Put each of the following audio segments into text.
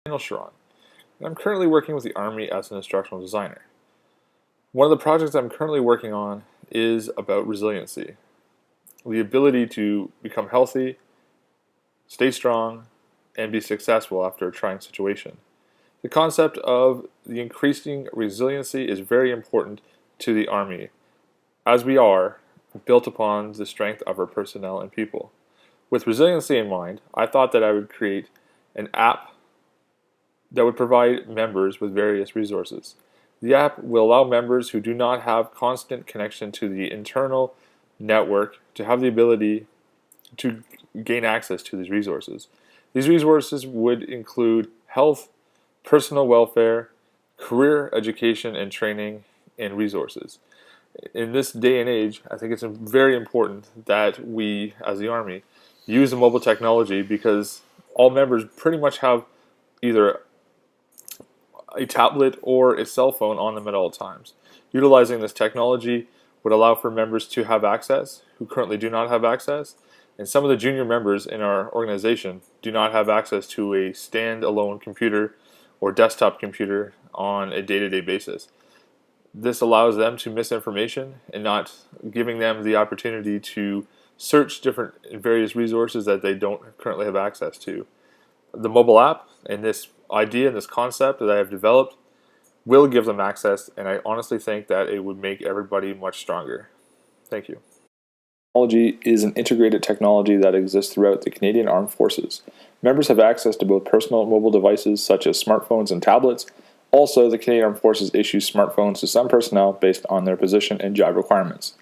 Daniel Sharon, and I'm currently working with the Army as an instructional designer. One of the projects I'm currently working on is about resiliency, the ability to become healthy, stay strong, and be successful after a trying situation. The concept of the increasing resiliency is very important to the Army, as we are built upon the strength of our personnel and people. With resiliency in mind, I thought that I would create an app that would provide members with various resources. The app will allow members who do not have constant connection to the internal network to have the ability to gain access to these resources. These resources would include health, personal welfare, career education and training, and resources. In this day and age, I think it's very important that we, as the Army, use the mobile technology because all members pretty much have either a tablet or a cell phone on them at all times. Utilizing this technology would allow for members to have access who currently do not have access, and some of the junior members in our organization do not have access to a stand-alone computer or desktop computer on a day-to-day basis. This allows them to miss information and not giving them the opportunity to search different various resources that they don't currently have access to. The mobile app and this idea and this concept that I have developed will give them access, and I honestly think that it would make everybody much stronger. Thank you. Technology is an integrated technology that exists throughout the Canadian Armed Forces. Members have access to both personal and mobile devices such as smartphones and tablets. Also, the Canadian Armed Forces issues smartphones to some personnel based on their position and job requirements.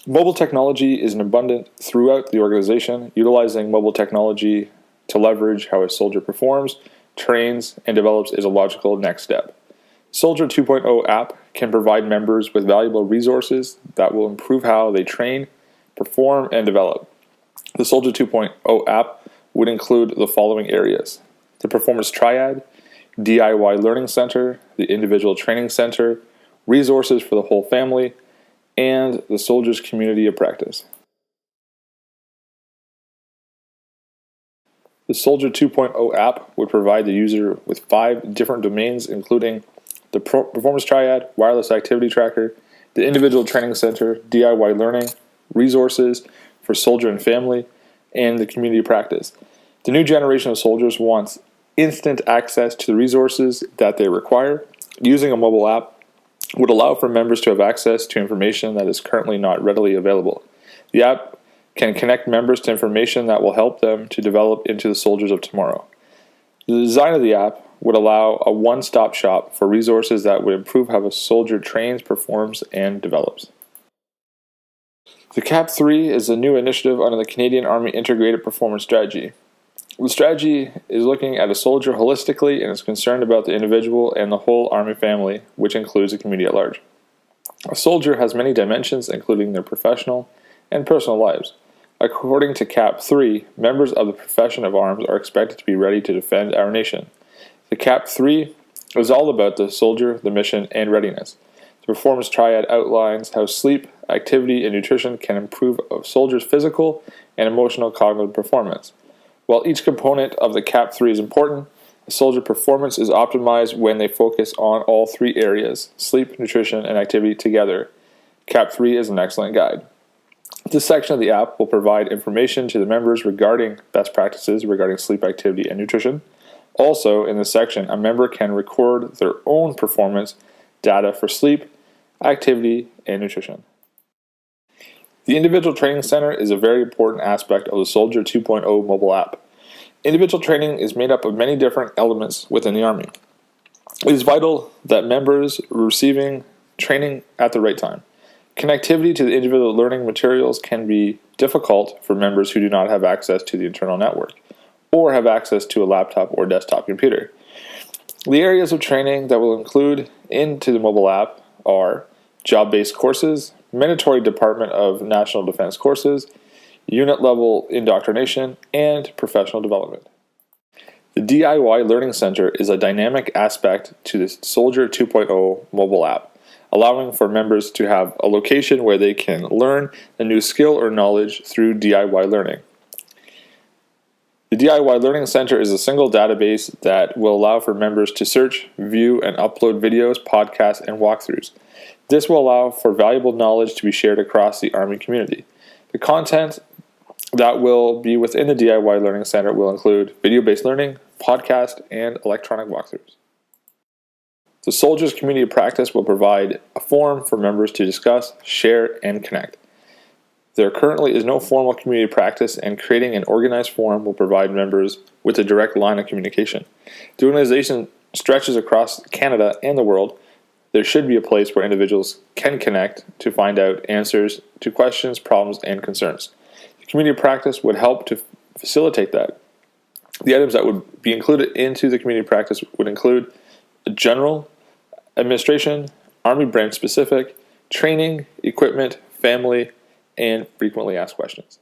Mobile technology is abundant throughout the organization. Utilizing mobile technology to leverage how a soldier performs, trains, and develops is a logical next step. Soldier 2.0 app can provide members with valuable resources that will improve how they train, perform, and develop. The Soldier 2.0 app would include the following areas: the Performance Triad, DIY Learning Center, the Individual Training Center, resources for the whole family, and the Soldier's Community of Practice. The Soldier 2.0 app would provide the user with 5 different domains, including the Performance Triad, Wireless Activity Tracker, the Individual Training Center, DIY Learning, resources for soldier and family, and the community of practice. The new generation of soldiers wants instant access to the resources that they require. Using a mobile app would allow for members to have access to information that is currently not readily available. The app can connect members to information that will help them to develop into the soldiers of tomorrow. The design of the app would allow a one-stop shop for resources that would improve how a soldier trains, performs, and develops. The CAP3 is a new initiative under the Canadian Army Integrated Performance Strategy. The strategy is looking at a soldier holistically and is concerned about the individual and the whole Army family, which includes the community at large. A soldier has many dimensions, including their professional and personal lives. According to CAP3, members of the profession of arms are expected to be ready to defend our nation. The CAP3 is all about the soldier, the mission, and readiness. The Performance Triad outlines how sleep, activity, and nutrition can improve a soldier's physical and emotional cognitive performance. While each component of the CAP3 is important, a soldier performance is optimized when they focus on all 3 areas: sleep, nutrition, and activity together. CAP3 is an excellent guide. This section of the app will provide information to the members regarding best practices regarding sleep, activity, and nutrition. Also, in this section, a member can record their own performance data for sleep, activity, and nutrition. The Individual Training Center is a very important aspect of the Soldier 2.0 mobile app. Individual training is made up of many different elements within the Army. It is vital that members are receiving training at the right time. Connectivity to the individual learning materials can be difficult for members who do not have access to the internal network or have access to a laptop or desktop computer. The areas of training that will include into the mobile app are job-based courses, mandatory Department of National Defense courses, unit-level indoctrination, and professional development. The DIY Learning Center is a dynamic aspect to the Soldier 2.0 mobile app, allowing for members to have a location where they can learn a new skill or knowledge through DIY learning. The DIY Learning Center is a single database that will allow for members to search, view, and upload videos, podcasts, and walkthroughs. This will allow for valuable knowledge to be shared across the Army community. The content that will be within the DIY Learning Center will include video-based learning, podcast, and electronic walkthroughs. The Soldiers Community of Practice will provide a forum for members to discuss, share, and connect. There currently is no formal community practice, and creating an organized forum will provide members with a direct line of communication. The organization stretches across Canada and the world. There should be a place where individuals can connect to find out answers to questions, problems, and concerns. The community practice would help to facilitate that. The items that would be included into the community practice would include general administration, Army branch specific, training, equipment, family, and frequently asked questions.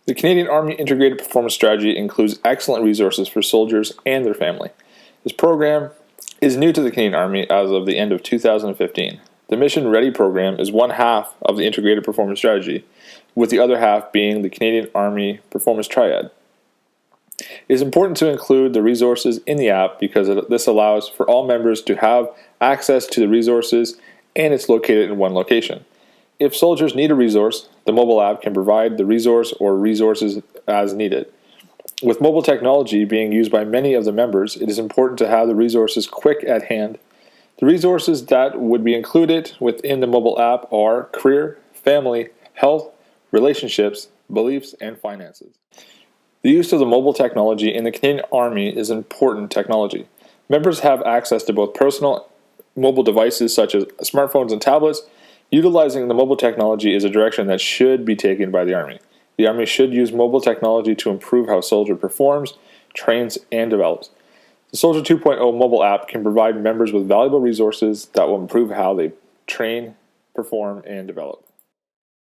The Canadian Army Integrated Performance Strategy includes excellent resources for soldiers and their family. This program is new to the Canadian Army as of the end of 2015. The Mission Ready program is one half of the Integrated Performance Strategy, with the other half being the Canadian Army Performance Triad. It is important to include the resources in the app because this allows for all members to have access to the resources, and it's located in one location. If soldiers need a resource, the mobile app can provide the resource or resources as needed. With mobile technology being used by many of the members, it is important to have the resources quick at hand. The resources that would be included within the mobile app are career, family, health, relationships, beliefs, and finances. The use of the mobile technology in the Canadian Army is important technology. Members have access to both personal mobile devices such as smartphones and tablets. Utilizing the mobile technology is a direction that should be taken by the Army. The Army should use mobile technology to improve how a soldier performs, trains, and develops. The Soldier 2.0 mobile app can provide members with valuable resources that will improve how they train, perform, and develop.